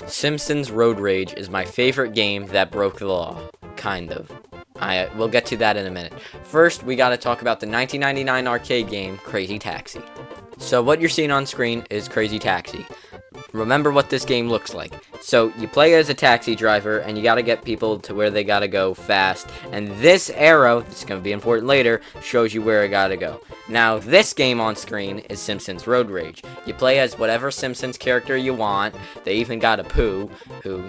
Simpsons Road Rage is my favorite game that broke the law. Kind of. We'll get to that in a minute. First, we gotta talk about the 1999 arcade game, Crazy Taxi. So what you're seeing on screen is Crazy Taxi. Remember what this game looks like. So you play as a taxi driver and you gotta get people to where they gotta go fast. And this arrow, this is gonna be important later, shows you where it gotta go. Now this game on screen is Simpsons Road Rage. You play as whatever Simpsons character you want. They even got a Pooh, who,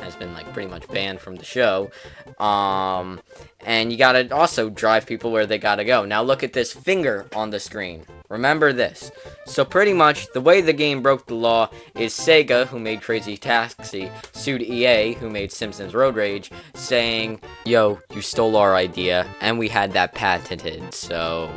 has been like pretty much banned from the show. And you gotta also drive people where they gotta go. Now look at this finger on the screen. Remember this. So pretty much, the way the game broke the law is Sega, who made Crazy Taxi, sued EA, who made Simpsons Road Rage, saying, yo, you stole our idea, and we had that patented, so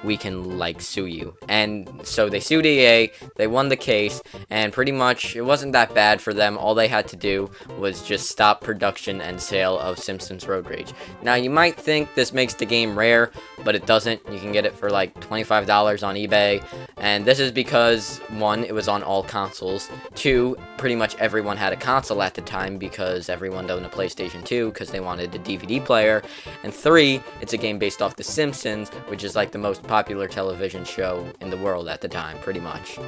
we can, sue you. And so they sued EA, they won the case, and pretty much, it wasn't that bad for them. All they had to do was just stop production and sale of Simpsons Road Rage. Now, you might think this makes the game rare, but it doesn't. You can get it for $25 on eBay, and this is because, 1, it was on all consoles, 2, pretty much everyone had a console at the time because everyone owned a PlayStation 2 because they wanted a DVD player, and 3, it's a game based off The Simpsons, which is the most popular television show in the world at the time, pretty much.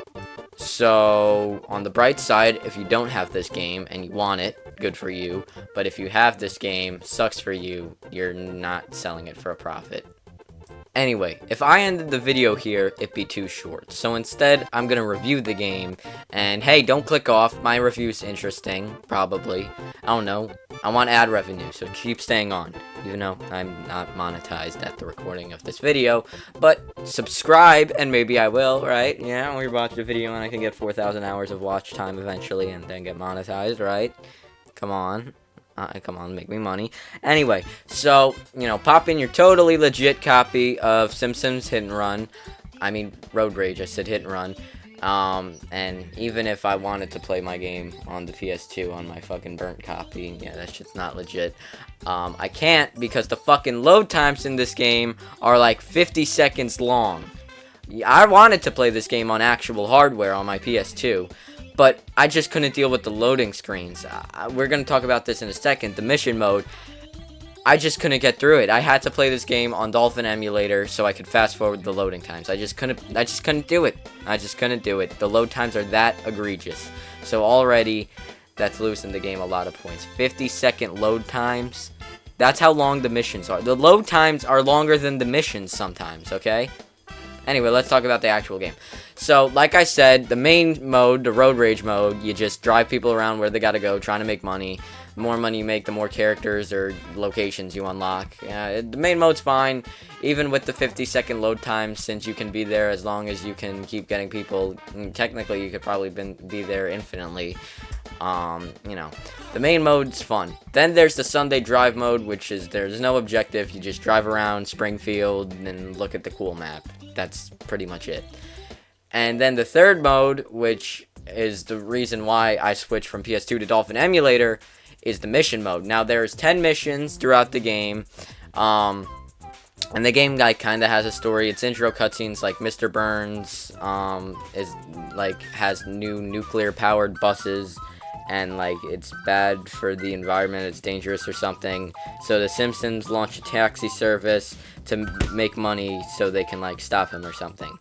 So, on the bright side, if you don't have this game and you want it, good for you, but if you have this game, sucks for you, you're not selling it for a profit. Anyway, if I ended the video here, it'd be too short. So instead, I'm going to review the game. And hey, don't click off. My review's interesting, probably. I don't know. I want ad revenue, so keep staying on. Even though I'm not monetized at the recording of this video. But subscribe, and maybe I will, right? Yeah, we watch the video and I can get 4,000 hours of watch time eventually and then get monetized, right? Come on. Come on, make me money. Anyway, so, pop in your totally legit copy of Simpsons Hit and Run. I mean, Road Rage, I said Hit and Run. And even if I wanted to play my game on the PS2 on my fucking burnt copy, yeah, that shit's not legit. I can't because the fucking load times in this game are 50 seconds long. I wanted to play this game on actual hardware on my PS2. But I just couldn't deal with the loading screens. We're going to talk about this in a second. The mission mode, I just couldn't get through it. I had to play this game on Dolphin Emulator so I could fast forward the loading times. I just couldn't do it. I just couldn't do it. The load times are that egregious. So already, that's losing the game a lot of points. 50-second load times. That's how long the missions are. The load times are longer than the missions sometimes, okay? Anyway, let's talk about the actual game. So, like I said, the main mode, the Road Rage mode, you just drive people around where they gotta go, trying to make money. The more money you make, the more characters or locations you unlock. The main mode's fine, even with the 50-second load time, since you can be there as long as you can keep getting people. Technically, you could probably be there infinitely. The main mode's fun. Then there's the Sunday Drive mode, which is there's no objective. You just drive around Springfield and look at the cool map. That's pretty much it. And then the third mode, which is the reason why I switched from PS2 to Dolphin Emulator, is the mission mode. Now there's 10 missions throughout the game. And the game kind of has a story. Its intro cutscenes, Mr. Burns has new nuclear powered buses, and it's bad for the environment, it's dangerous or something. So the Simpsons launch a taxi service to make money so they can stop him or something.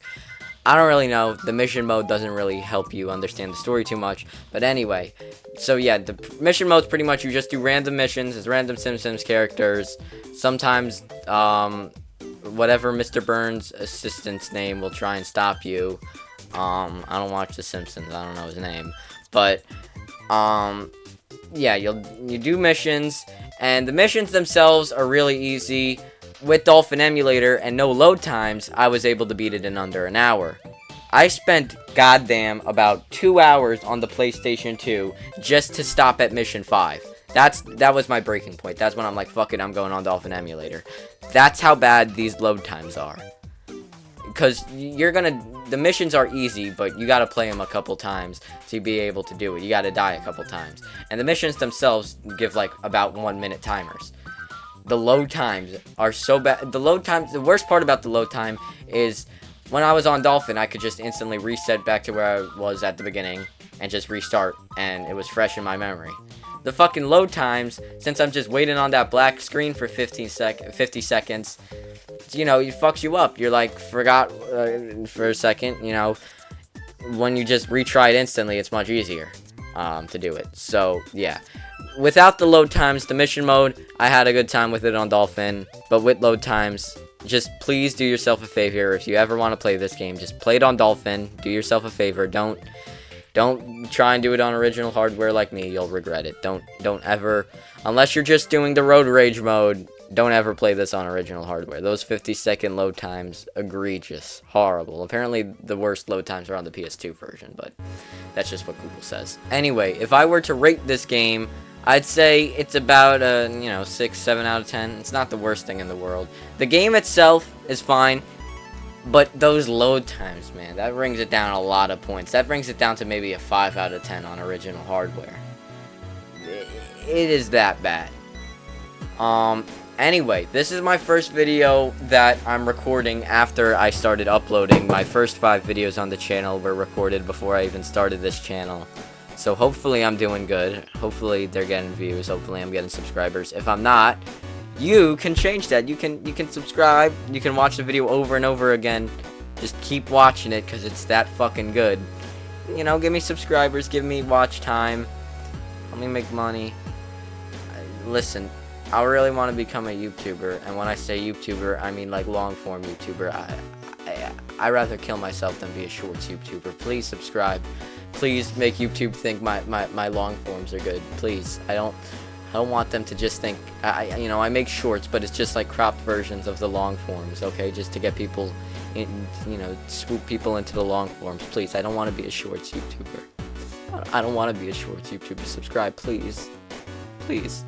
I don't really know. The mission mode doesn't really help you understand the story too much. But anyway, so yeah, the mission mode's pretty much you just do random missions as random Simpsons characters. Sometimes, whatever Mr. Burns' assistant's name will try and stop you. I don't watch The Simpsons. I don't know his name. But, yeah, you do missions. And the missions themselves are really easy. With Dolphin Emulator and no load times, I was able to beat it in under an hour. I spent goddamn about 2 hours on the PlayStation 2 just to stop at Mission 5. That was my breaking point. That's when I'm like, fuck it, I'm going on Dolphin Emulator. That's how bad these load times are. Because the missions are easy, but you gotta play them a couple times to be able to do it. You gotta die a couple times. And the missions themselves give about 1 minute timers. The load times are so bad. The worst part about the load time is when I was on Dolphin, I could just instantly reset back to where I was at the beginning. and just restart, and it was fresh in my memory. The fucking load times, since I'm just waiting on that black screen for 50 seconds, you know, it fucks you up. You're like, forgot for a second, you know. When you just retry it instantly, it's much easier to do it. So, yeah. Without the load times, the mission mode, I had a good time with it on Dolphin. But with load times, just please do yourself a favor. If you ever want to play this game, just play it on Dolphin. Do yourself a favor. Don't try and do it on original hardware like me. You'll regret it. Don't ever, unless you're just doing the road rage mode, don't ever play this on original hardware. Those 50-second load times, egregious, horrible. Apparently, the worst load times are on the PS2 version, but that's just what Google says. Anyway, if I were to rate this game, I'd say it's about a, 6, 7 out of 10. It's not the worst thing in the world. The game itself is fine, but those load times, man, that brings it down a lot of points. That brings it down to maybe a 5 out of 10 on original hardware. It is that bad. Anyway, this is my first video that I'm recording after I started uploading. My first 5 videos on the channel were recorded before I even started this channel. So hopefully I'm doing good. Hopefully they're getting views. Hopefully I'm getting subscribers. If I'm not, you can change that. You can subscribe. You can watch the video over and over again. Just keep watching it because it's that fucking good. You know, give me subscribers. Give me watch time. Let me make money. Listen. I really want to become a YouTuber, and when I say YouTuber, I mean like long-form YouTuber. I rather kill myself than be a shorts YouTuber. Please subscribe. Please make YouTube think my long forms are good. Please, I don't want them to just think I make shorts, but it's just like cropped versions of the long forms. Okay, just to get people, swoop people into the long forms. Please, I don't want to be a shorts YouTuber. I don't want to be a shorts YouTuber. Subscribe, please, please.